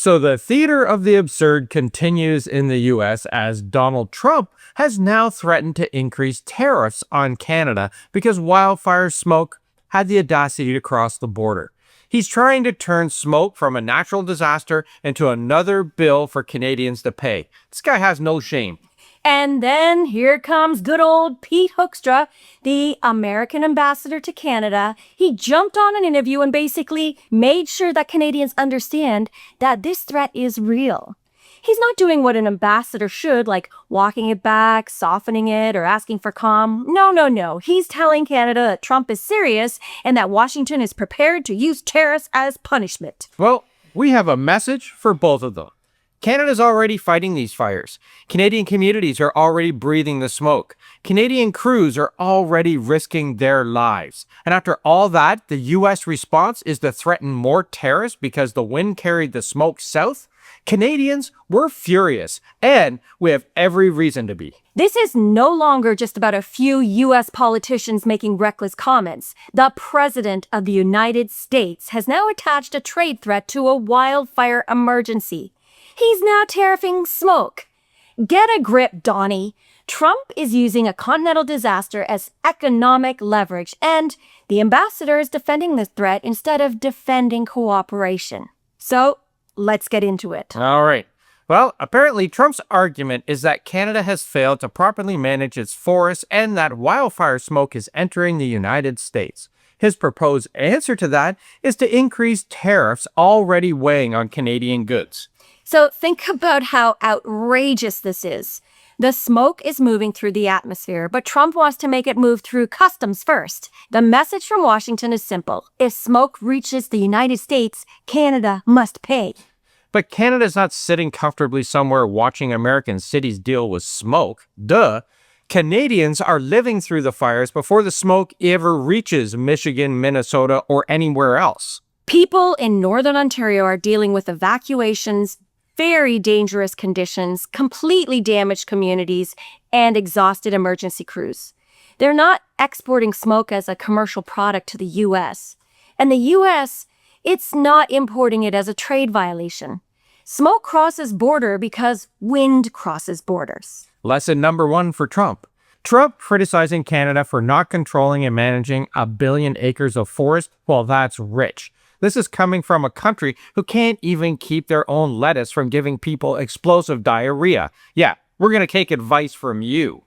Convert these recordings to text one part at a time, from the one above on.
So the theater of the absurd continues in the US as Donald Trump has now threatened to increase tariffs on Canada because wildfire smoke had the audacity to cross the border. He's trying to turn smoke from a natural disaster into another bill for Canadians to pay. This guy has no shame. And then here comes good old Pete Hoekstra, the American ambassador to Canada. He jumped on an interview and basically made sure that Canadians understand that this threat is real. He's not doing what an ambassador should, like walking it back, softening it, or asking for calm. No. He's telling Canada that Trump is serious and that Washington is prepared to use tariffs as punishment. Well, we have a message for both of them. Canada's already fighting these fires. Canadian communities are already breathing the smoke. Canadian crews are already risking their lives. And after all that, the U.S. response is to threaten more tariffs because the wind carried the smoke south? Canadians, we're furious, and we have every reason to be. This is no longer just about a few U.S. politicians making reckless comments. The President of the United States has now attached a trade threat to a wildfire emergency. He's now tariffing smoke. Get a grip, Donnie. Trump is using a continental disaster as economic leverage, and the ambassador is defending this threat instead of defending cooperation. So, let's get into it. All right. Well, apparently Trump's argument is that Canada has failed to properly manage its forests and that wildfire smoke is entering the United States. His proposed answer to that is to increase tariffs already weighing on Canadian goods. So think about how outrageous this is. The smoke is moving through the atmosphere, but Trump wants to make it move through customs first. The message from Washington is simple. If smoke reaches the United States, Canada must pay. But Canada's not sitting comfortably somewhere watching American cities deal with smoke. Duh. Canadians are living through the fires before the smoke ever reaches Michigan, Minnesota, or anywhere else. People in Northern Ontario are dealing with evacuations, very dangerous conditions, completely damaged communities, and exhausted emergency crews. They're not exporting smoke as a commercial product to the U.S. And the U.S., it's not importing it as a trade violation. Smoke crosses border because wind crosses borders. Lesson number 1 for Trump. Trump criticizing Canada for not controlling and managing 1 billion acres of forest. Well, that's rich. This is coming from a country who can't even keep their own lettuce from giving people explosive diarrhea. Yeah, we're going to take advice from you.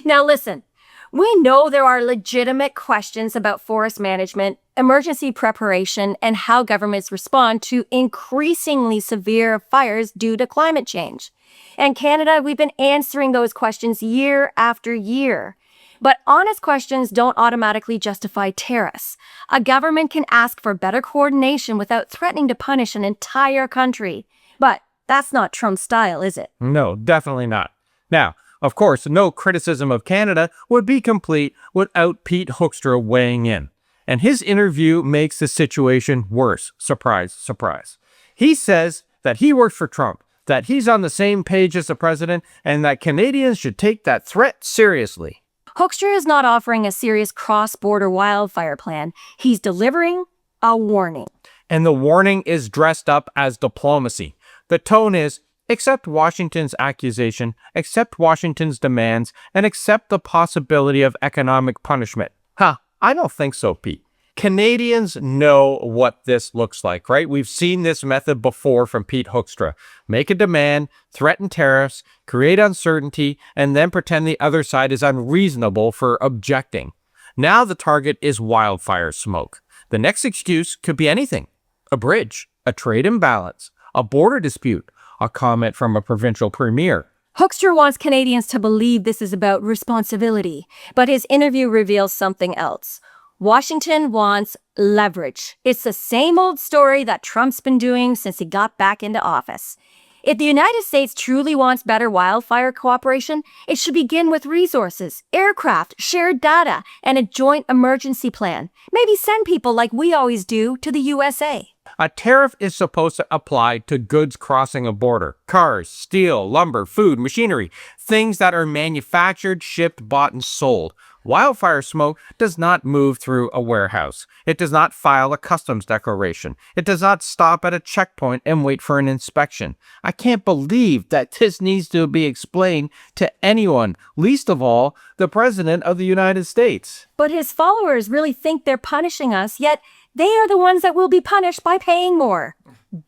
Now listen, we know there are legitimate questions about forest management, emergency preparation, and how governments respond to increasingly severe fires due to climate change. In Canada, we've been answering those questions year after year. But honest questions don't automatically justify tariffs. A government can ask for better coordination without threatening to punish an entire country. But that's not Trump's style, is it? No, definitely not. Now, of course, no criticism of Canada would be complete without Pete Hoekstra weighing in. And his interview makes the situation worse. Surprise, surprise. He says that he works for Trump, that he's on the same page as the president, and that Canadians should take that threat seriously. Hoekstra is not offering a serious cross-border wildfire plan. He's delivering a warning. And the warning is dressed up as diplomacy. The tone is, accept Washington's accusation, accept Washington's demands, and accept the possibility of economic punishment. I don't think so, Pete. Canadians know what this looks like, right? We've seen this method before from Pete Hoekstra. Make a demand, threaten tariffs, create uncertainty, and then pretend the other side is unreasonable for objecting. Now the target is wildfire smoke. The next excuse could be anything. A bridge, a trade imbalance, a border dispute, a comment from a provincial premier. Hoekstra wants Canadians to believe this is about responsibility, but his interview reveals something else. Washington wants leverage. It's the same old story that Trump's been doing since he got back into office. If the United States truly wants better wildfire cooperation, it should begin with resources, aircraft, shared data, and a joint emergency plan. Maybe send people like we always do to the USA. A tariff is supposed to apply to goods crossing a border. Cars, steel, lumber, food, machinery, things that are manufactured, shipped, bought, and sold. Wildfire smoke does not move through a warehouse. It does not file a customs declaration. It does not stop at a checkpoint and wait for an inspection. I can't believe that this needs to be explained to anyone, least of all, the President of the United States. But his followers really think they're punishing us, yet they are the ones that will be punished by paying more.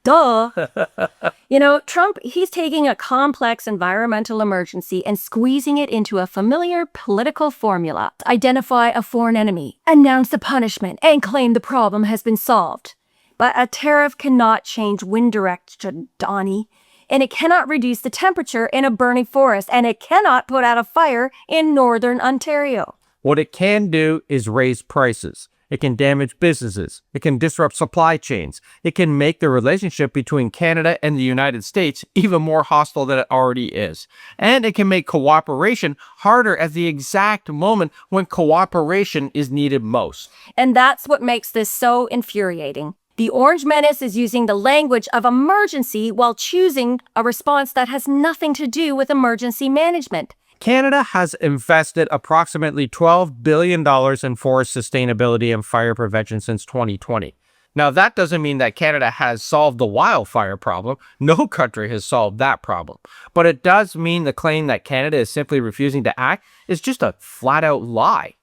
Duh. Trump, he's taking a complex environmental emergency and squeezing it into a familiar political formula. Identify a foreign enemy, announce the punishment, and claim the problem has been solved. But a tariff cannot change wind direction, Donnie. And it cannot reduce the temperature in a burning forest, and it cannot put out a fire in northern Ontario. What it can do is raise prices. It can damage businesses. It can disrupt supply chains. It can make the relationship between Canada and the United States even more hostile than it already is. And it can make cooperation harder at the exact moment when cooperation is needed most. And that's what makes this so infuriating. The Orange Menace is using the language of emergency while choosing a response that has nothing to do with emergency management. Canada has invested approximately $12 billion in forest sustainability and fire prevention since 2020. Now, that doesn't mean that Canada has solved the wildfire problem. No country has solved that problem. But it does mean the claim that Canada is simply refusing to act is just a flat-out lie.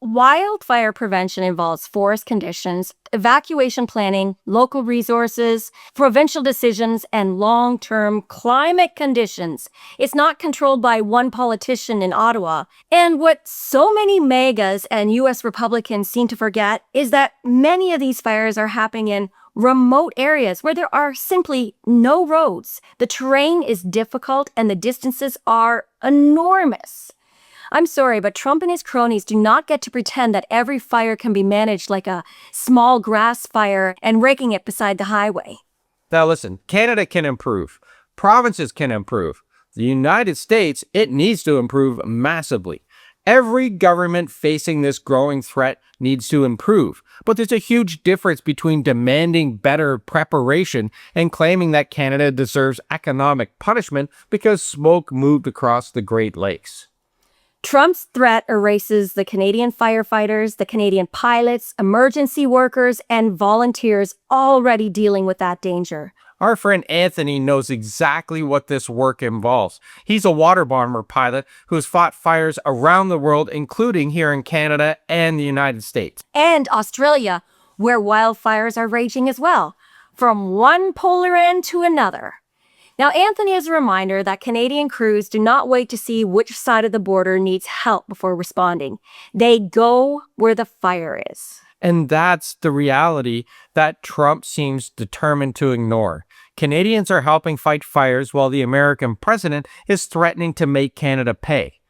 Wildfire prevention involves forest conditions, evacuation planning, local resources, provincial decisions, and long-term climate conditions. It's not controlled by one politician in Ottawa. And what so many MAGAs and U.S. Republicans seem to forget is that many of these fires are happening in remote areas where there are simply no roads. The terrain is difficult and the distances are enormous. I'm sorry, but Trump and his cronies do not get to pretend that every fire can be managed like a small grass fire and raking it beside the highway. Now listen, Canada can improve. Provinces can improve. The United States, it needs to improve massively. Every government facing this growing threat needs to improve. But there's a huge difference between demanding better preparation and claiming that Canada deserves economic punishment because smoke moved across the Great Lakes. Trump's threat erases the Canadian firefighters, the Canadian pilots, emergency workers, and volunteers already dealing with that danger. Our friend Anthony knows exactly what this work involves. He's a water bomber pilot who's fought fires around the world, including here in Canada and the United States. And Australia, where wildfires are raging as well, from one polar end to another. Now, Anthony is a reminder that Canadian crews do not wait to see which side of the border needs help before responding. They go where the fire is. And that's the reality that Trump seems determined to ignore. Canadians are helping fight fires while the American president is threatening to make Canada pay.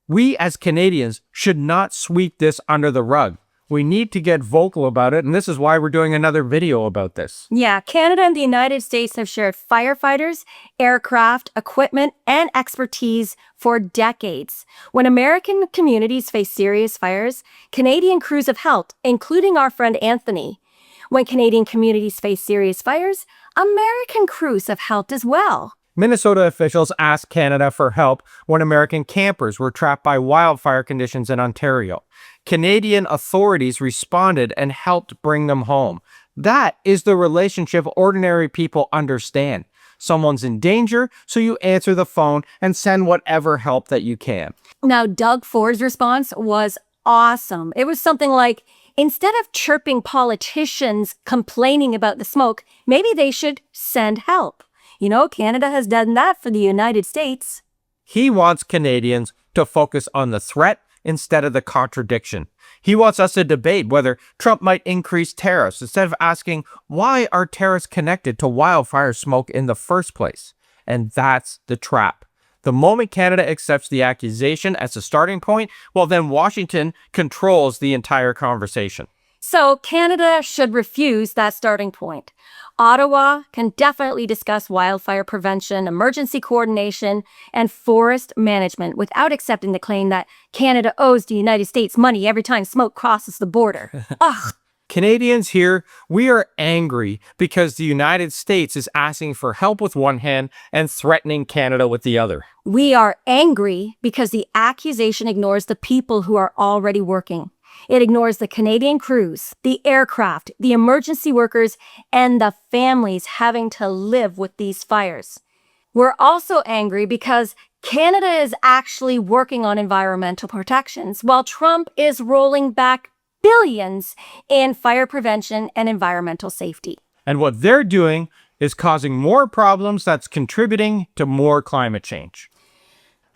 We as Canadians should not sweep this under the rug. We need to get vocal about it, and this is why we're doing another video about this. Yeah, Canada and the United States have shared firefighters, aircraft, equipment, and expertise for decades. When American communities face serious fires, Canadian crews have helped, including our friend Anthony. When Canadian communities face serious fires, American crews have helped as well. Minnesota officials asked Canada for help when American campers were trapped by wildfire conditions in Ontario. Canadian authorities responded and helped bring them home. That is the relationship ordinary people understand. Someone's in danger, so you answer the phone and send whatever help that you can. Now, Doug Ford's response was awesome. It was something like, instead of chirping politicians complaining about the smoke, maybe they should send help. Canada has done that for the United States. He wants Canadians to focus on the threat instead of the contradiction. He wants us to debate whether Trump might increase tariffs instead of asking why are tariffs connected to wildfire smoke in the first place. And that's the trap. The moment Canada accepts the accusation as a starting point, well, then Washington controls the entire conversation. So Canada should refuse that starting point. Ottawa can definitely discuss wildfire prevention, emergency coordination, and forest management without accepting the claim that Canada owes the United States money every time smoke crosses the border. Ugh! Canadians here, we are angry because the United States is asking for help with one hand and threatening Canada with the other. We are angry because the accusation ignores the people who are already working. It ignores the Canadian crews, the aircraft, the emergency workers, and the families having to live with these fires. We're also angry because Canada is actually working on environmental protections, while Trump is rolling back billions in fire prevention and environmental safety. And what they're doing is causing more problems that's contributing to more climate change.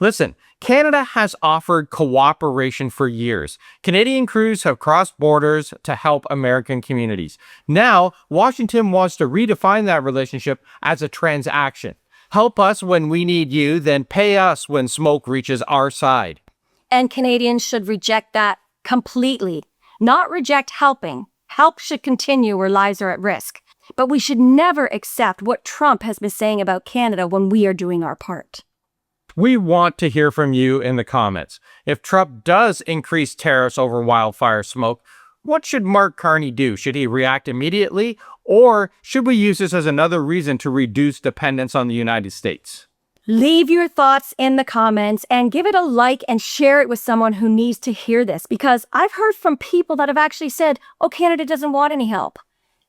Listen, Canada has offered cooperation for years. Canadian crews have crossed borders to help American communities. Now, Washington wants to redefine that relationship as a transaction. Help us when we need you, then pay us when smoke reaches our side. And Canadians should reject that completely. Not reject helping. Help should continue where lives are at risk. But we should never accept what Trump has been saying about Canada when we are doing our part. We want to hear from you in the comments. If Trump does increase tariffs over wildfire smoke, what should Mark Carney do? Should he react immediately? Or should we use this as another reason to reduce dependence on the United States? Leave your thoughts in the comments and give it a like and share it with someone who needs to hear this, because I've heard from people that have actually said, oh, Canada doesn't want any help.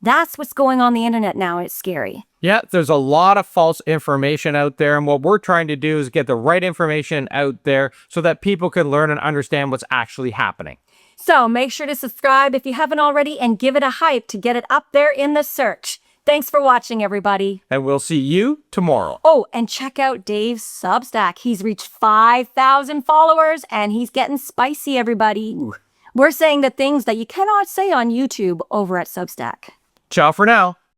That's what's going on the internet now. It's scary. Yeah, there's a lot of false information out there, and what we're trying to do is get the right information out there so that people can learn and understand what's actually happening. So make sure to subscribe if you haven't already and give it a hype to get it up there in the search. Thanks for watching, everybody. And we'll see you tomorrow. Oh, and check out Dave's Substack. He's reached 5,000 followers and he's getting spicy, everybody. We're saying the things that you cannot say on YouTube over at Substack. Ciao for now.